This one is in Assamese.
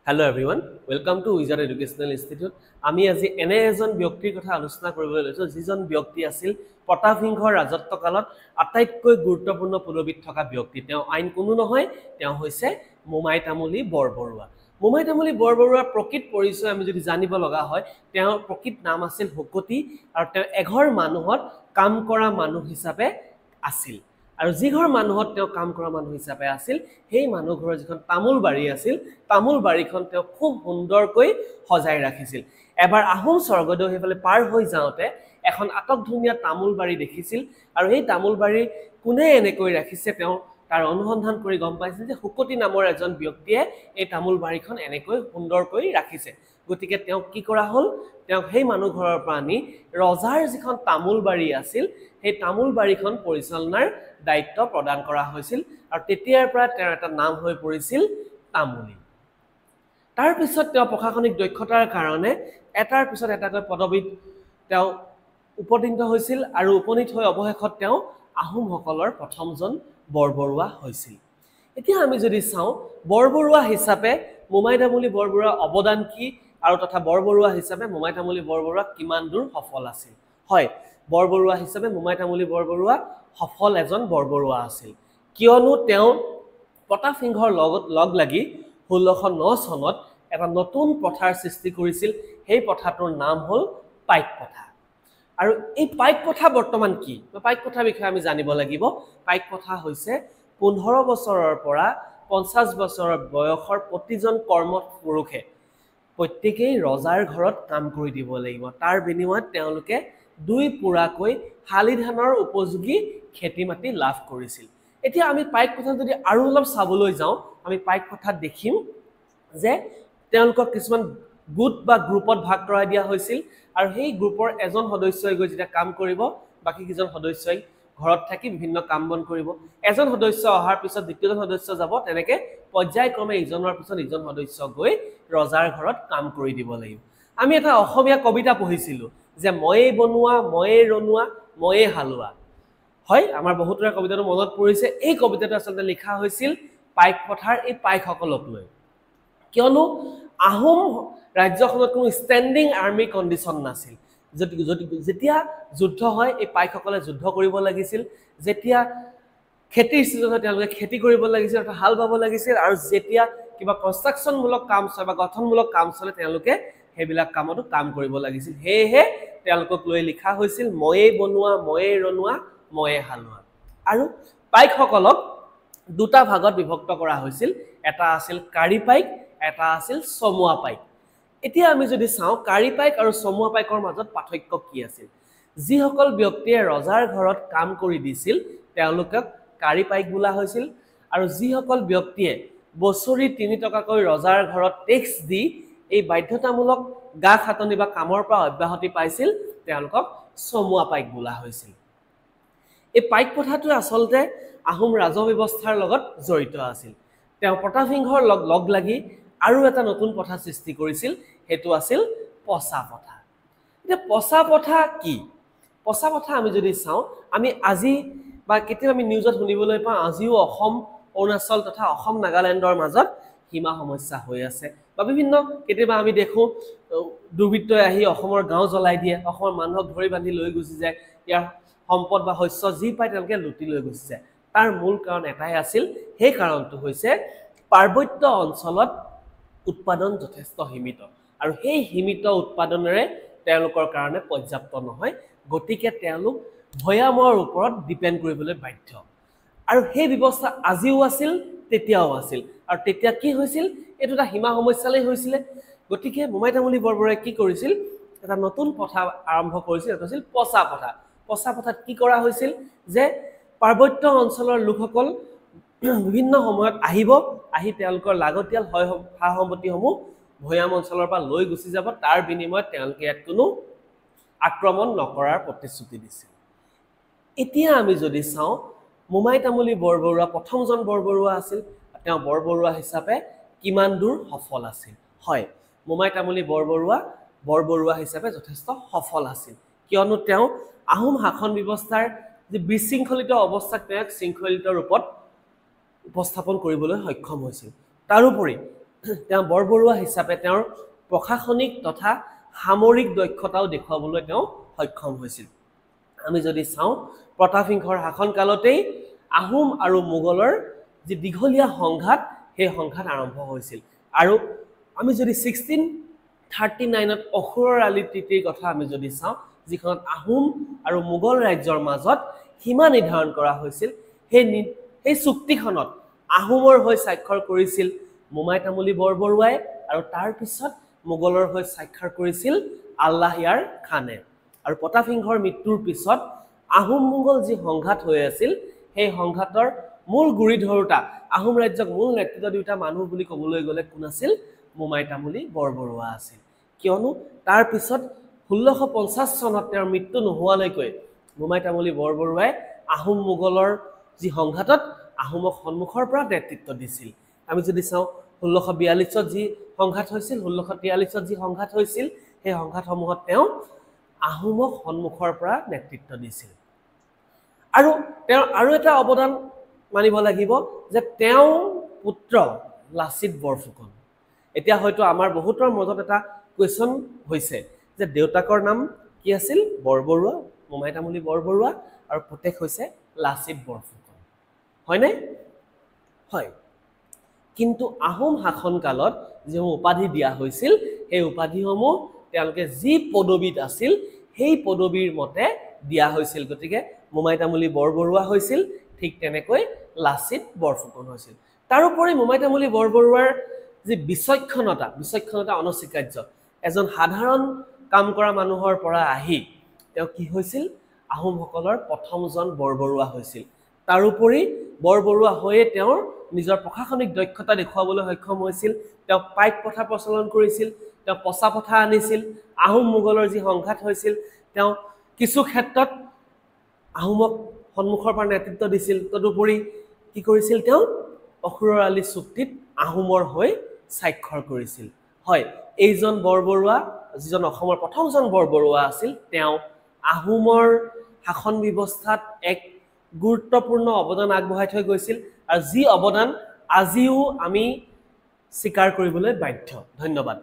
Hello everyone, welcome to Wizard Educational Institute. আমি আজি এনে এজন ব্যক্তিৰ কথা আলোচনা কৰিবলৈ লৈছো যিজন ব্যক্তি আছিল প্ৰতাপ সিংহৰ ৰাজত্ব কালত আটাইতকৈ গুৰুত্বপূৰ্ণ পদবীত থকা ব্যক্তি। তেওঁ আইন কোনো নহয়, তেওঁ হৈছে মোমাই তামুলী বৰবৰুৱা। মোমাই তামুলী বৰবৰুৱাৰ প্ৰকৃত পৰিচয় আমি যদি জানিব লগা হয়, তেওঁৰ প্ৰকৃত নাম আছিল হুকতি আৰু তেওঁ এঘৰ মানুহত কাম কৰা মানুহ হিচাপে আছিল। আৰু যি ঘৰ মানুহত তেওঁ কাম কৰা মানুহ হিচাপে আছিল, সেই মানুহ ঘৰৰ যিখন তামোল বাৰী আছিল, তামোল বাৰীখন তেওঁ খুব সুন্দৰকৈ সজাই ৰাখিছিল। এবাৰ আহোম স্বৰ্গদেউ সেইফালে পাৰ হৈ যাওঁতে এখন আটক ধুনীয়া তামোল বাৰী দেখিছিল আৰু এই তামোল বাৰী কোনে এনেকৈ ৰাখিছে তেওঁ তাৰ অনুসন্ধান কৰি গম পাইছিল যে হুকতি নামৰ এজন ব্যক্তিয়ে এই তামোল বাৰীখন এনেকৈ সুন্দৰকৈ ৰাখিছে। গতিকে তেওঁ কি কৰা হ'ল, তেওঁ সেই মানুহ ঘৰৰ পৰা আনি ৰজাৰ যিখন তামোল বাৰী আছিল সেই তামোল বাৰীখন পৰিচালনাৰ দায়িত্ব প্ৰদান কৰা হৈছিল আৰু তেতিয়াৰ পৰা তেওঁৰ এটা নাম হৈ পৰিছিল তামুলী। তাৰ পিছত তেওঁ প্ৰশাসনিক দক্ষতাৰ কাৰণে এটাৰ পিছত এটাকৈ পদবীত তেওঁ উপনীত হৈছিল আৰু উপনীত হৈ অৱশেষত তেওঁ আহোমসকলৰ প্ৰথমজন বৰবৰুৱা হৈছিল। এতিয়া আমি যদি চাওঁ বৰবৰুৱা হিচাপে মোমাই তামুলী বৰবৰুৱাৰ অৱদান কি আৰু তথা বৰবৰুৱা হিচাপে মোমাই তামুলী বৰবৰুৱা কিমান দূৰ সফল আছিল। হয়, বৰবৰুৱা হিচাপে মোমাই তামুলী বৰবৰুৱা সফল এজন বৰবৰুৱা আছিল, কিয়নো তেওঁ প্ৰতাপ সিংহৰ লগত লগ লাগি 1609 চনত এটা নতুন প্ৰথাৰ সৃষ্টি কৰিছিল। সেই প্ৰথাটোৰ নাম হ'ল পাইক প্ৰথা। আৰু এই পাইক প্ৰথা বৰ্তমান কি? পাইক প্ৰথাৰ বিষয়ে আমি জানিব লাগিব। পাইক প্ৰথা হৈছে 15 বছৰৰ পৰা 50 বছৰৰ বয়সৰ প্ৰতিজন কৰ্মঠ পুৰুষে প্ৰত্যেকেই ৰজাৰ ঘৰত কাম কৰি দিব লাগিব। তাৰ বিনিময়ত তেওঁলোকে 2 পুৰাকৈ শালি ধানৰ উপযোগী খেতি মাটি লাভ কৰিছিল। এতিয়া আমি পাইক প্ৰথা যদি আৰু অলপ চাবলৈ যাওঁ, আমি পাইক প্ৰথাত দেখিম যে তেওঁলোকক কিছুমান গোট বা গ্ৰুপত ভাগ কৰাই দিয়া হৈছিল আৰু সেই গ্ৰুপৰ এজন সদস্যই গৈ যেতিয়া কাম কৰিব, বাকী কেইজন সদস্যই ঘৰত থাকি বিভিন্ন কাম বন কৰিব। এজন সদস্য অহাৰ পিছত দ্বিতীয়জন সদস্য যাব, তেনেকে পৰ্যায়ক্ৰমে ইজনৰ পিছত ইজন সদস্য গৈ ৰজাৰ ঘৰত কাম কৰি দিব লাগিব। আমি এটা অসমীয়া কবিতা পঢ়িছিলোঁ যে ময়ে বনোৱা, ময়ে ৰনোৱা, ময়ে হালোৱা। হয়, আমাৰ বহুতৰে কবিতাটো মনত পৰিছে। এই কবিতাটো আচলতে লিখা হৈছিল পাইক প্ৰথাৰ এই পাইকসকলক লৈ, কিয়নো আহোম ৰাজ্যখনত কোনো ষ্টেণ্ডিং আৰ্মি কণ্ডিশ্যন নাছিল। যেতিয়া যুদ্ধ হয় এই পাইকসকলে যুদ্ধ কৰিব লাগিছিল, যেতিয়া খেতিৰ ছিজনত তেওঁলোকে খেতি কৰিব লাগিছিল অৰ্থাৎ হাল বাব লাগিছিল, আৰু যেতিয়া কিবা কনষ্ট্ৰাকশ্যনমূলক কাম চলে বা গঠনমূলক কাম চলে তেওঁলোকে সেইবিলাক কামতো কাম কৰিব লাগিছিল। সেয়েহে তেওঁলোকক লৈ লিখা হৈছিল ময়ে বনোৱা, ময়ে ৰনোৱা, ময়ে হালোৱা। আৰু পাইকসকলক 2টা ভাগত বিভক্ত কৰা হৈছিল, এটা আছিল কাৰী পাইক, এটা আছিল চমুৱা পাইক। এতিয়া আমি যদি চাওঁ কাৰী পাইক আৰু চমুৱা পাইকৰ মাজত পাৰ্থক্য কি আছিল। যিসকল ব্যক্তিয়ে ৰজাৰ ঘৰত কাম কৰি দিছিল তেওঁলোকক কাৰী পাইক বোলা হৈছিল, আৰু যিসকল ব্যক্তিয়ে বছৰি 3 টকাকৈ ৰজাৰ ঘৰত টেক্স দি এই বাধ্যতামূলক গা খাটনি বা কামৰ পৰা অব্যাহতি পাইছিল তেওঁলোকক চমুৱা পাইক বোলা হৈছিল। এই পাইক প্ৰথাটো আচলতে আহোম ৰাজহ ব্যৱস্থাৰ লগত জড়িত আছিল। তেওঁ প্ৰতাপ সিংহৰ লগ লাগি আৰু এটা নতুন প্ৰথা সৃষ্টি কৰিছিল, সেইটো আছিল পচা প্ৰথা। এতিয়া পচা প্ৰথা কি? পচা প্ৰথা আমি যদি চাওঁ, আমি আজি বা কেতিয়াবা আমি নিউজত শুনিবলৈ পাওঁ আজিও অসম, অৰুণাচল তথা অসম নাগালেণ্ডৰ মাজত সীমা সমস্যা হৈ আছে, বা বিভিন্ন কেতিয়াবা আমি দেখোঁ দুৰ্বৃত্তই আহি অসমৰ গাঁও জ্বলাই দিয়ে, অসমৰ মানুহক ধৰি বান্ধি লৈ গুচি যায়, ইয়াৰ সম্পদ বা শস্য যি পায় তেওঁলোকে লুটি লৈ গুচি যায়। তাৰ মূল কাৰণ এটাই আছিল, সেই কাৰণটো হৈছে পাৰ্বত্য অঞ্চলত উৎপাদন যথেষ্ট সীমিত, আৰু সেই সীমিত উৎপাদনেৰে তেওঁলোকৰ কাৰণে পৰ্যাপ্ত নহয়, গতিকে তেওঁলোক ভৈয়ামৰ ওপৰত ডিপেণ্ড কৰিবলৈ বাধ্য। আৰু সেই ব্যৱস্থা আজিও আছিল, তেতিয়াও আছিল। আৰু তেতিয়া কি হৈছিল, এইটো এটা সীমা সমস্যালৈ হৈছিলে। গতিকে মোমাই তামুলী বৰবৰুৱাই কি কৰিছিল, এটা নতুন প্ৰথা আৰম্ভ কৰিছিল, সেইটো আছিল পচা প্ৰথা। পচা প্ৰথাত কি কৰা হৈছিল যে পাৰ্বত্য অঞ্চলৰ লোকসকল বিভিন্ন সময়ত আহি তেওঁলোকৰ লাগতিয়াল সা সম্পত্তিসমূহ ভৈয়াম অঞ্চলৰ পৰা লৈ গুচি যাব, তাৰ বিনিময়ত তেওঁলোকে ইয়াত কোনো আক্ৰমণ নকৰাৰ প্ৰতিশ্ৰুতি দিছিল। এতিয়া আমি যদি চাওঁ মোমাই তামুলী বৰবৰুৱা প্ৰথমজন বৰবৰুৱা আছিল, তেওঁ বৰবৰুৱা হিচাপে কিমান দূৰ সফল আছিল। হয়, মোমাই তামুলী বৰবৰুৱা হিচাপে যথেষ্ট সফল আছিল, কিয়নো তেওঁ আহোম শাসন ব্যৱস্থাৰ যি বিশৃংখলিত অৱস্থাক তেওঁক শৃংখলিত ৰূপত উপস্থাপন কৰিবলৈ সক্ষম হৈছিল। তাৰোপৰি তেওঁ বৰবৰুৱা হিচাপে তেওঁৰ প্ৰশাসনিক তথা সামৰিক দক্ষতাও দেখুৱাবলৈ তেওঁ সক্ষম হৈছিল আমি যদি চাওঁ প্ৰতাপসিংহৰ শাসনকালতেই আহোম আৰু মোগলৰ যি দীঘলীয়া সংঘাত সেই সংঘাত আৰম্ভ হৈছিল আৰু আমি যদি 1639ত অসুৰৰ আলি তিতিৰ কথা আমি যদি চাওঁ যিখনত আহোম আৰু মোগল ৰাজ্যৰ মাজত সীমা নিৰ্ধাৰণ কৰা হৈছিল সেই চুক্তিখনত আহোমৰ হৈ স্বাক্ষৰ কৰিছিল মোমাই তামুলী বৰবৰুৱাই আৰু তাৰ পিছত মোগলৰ হৈ স্বাক্ষৰ কৰিছিল আল্লাহিয়াৰ খানে আৰু প্ৰতাপসিংহৰ মৃত্যুৰ পিছত আহোম মোগল যি সংঘাত হৈ আছিল সেই সংঘাতৰ মূল গুৰি ধৰোতা আহোম ৰাজ্যক মূল নেতৃত্ব দুটা মানুহ বুলি ক'বলৈ গ'লে কোন আছিল মোমাই তামুলী বৰবৰুৱা আছিল কিয়নো তাৰ পিছত 1650 চনত তেওঁৰ মৃত্যু নোহোৱালৈকৈ মোমাই তামুলী বৰবৰুৱাই আহোম মোগলৰ যি সংঘাতত আহোমক সন্মুখৰ পৰা নেতৃত্ব দিছিল আমি যদি চাওঁ 1642ত যি সংঘাত হৈছিল 1643ত যি সংঘাত হৈছিল সেই সংঘাতসমূহত তেওঁ আহোমক সন্মুখৰ পৰা নেতৃত্ব দিছিল আৰু তেওঁৰ আৰু এটা অৱদান মানিব লাগিব যে তেওঁ পুত্ৰ লাচিত বৰফুকন এতিয়া হয়তো আমাৰ বহুতৰ মাজত এটা কোৱেশ্চন হৈছে যে দেউতাকৰ নাম কি আছিল বৰবৰুৱা মোমাই তামুলী বৰবৰুৱা আৰু পুতেক হৈছে লাচিত বৰফুকন হয়নে হয় কিন্তু আহোম শাসনকালত যিসমূহ উপাধি দিয়া হৈছিল সেই উপাধিসমূহ তেওঁলোকে যি পদবীত আছিল সেই পদবীৰ মতে দিয়া হৈছিল গতিকে মোমাই তামুলী বৰবৰুৱা হৈছিল ঠিক তেনেকৈ লাচিত বৰফুকন হৈছিল তাৰোপৰি মোমাই তামুলী বৰবৰুৱাৰ যি বিচক্ষণতা অনস্বীকাৰ্য এজন সাধাৰণ কাম কৰা মানুহৰ পৰা আহি তেওঁ কি হৈছিল আহোমসকলৰ প্ৰথমজন বৰবৰুৱা হৈছিল তাৰোপৰি বৰবৰুৱা হৈয়ে তেওঁৰ নিজৰ প্ৰশাসনিক দক্ষতা দেখুৱাবলৈ সক্ষম হৈছিল তেওঁ পাইক প্ৰথা প্ৰচলন কৰিছিল তেওঁ পচা প্ৰথা আনিছিল আহোম মোগলৰ যি সংঘাত হৈছিল তেওঁ কিছু ক্ষেত্ৰত আহোমক সন্মুখৰ পৰা নেতৃত্ব দিছিল তদুপৰি কি কৰিছিল তেওঁ অসুৰৰ আলি চুক্তিত আহোমৰ হৈ স্বাক্ষৰ কৰিছিল হয় এইজন বৰবৰুৱা যিজন অসমৰ প্ৰথমজন বৰবৰুৱা আছিল তেওঁ আহোমৰ শাসন ব্যৱস্থাত এক গুৰুত্বপূৰ্ণ অৱদান আগবঢ়াই থৈ গৈছিল আৰু যি অৱদান আজিও আমি স্বীকাৰ কৰিবলৈ বাধ্য ধন্যবাদ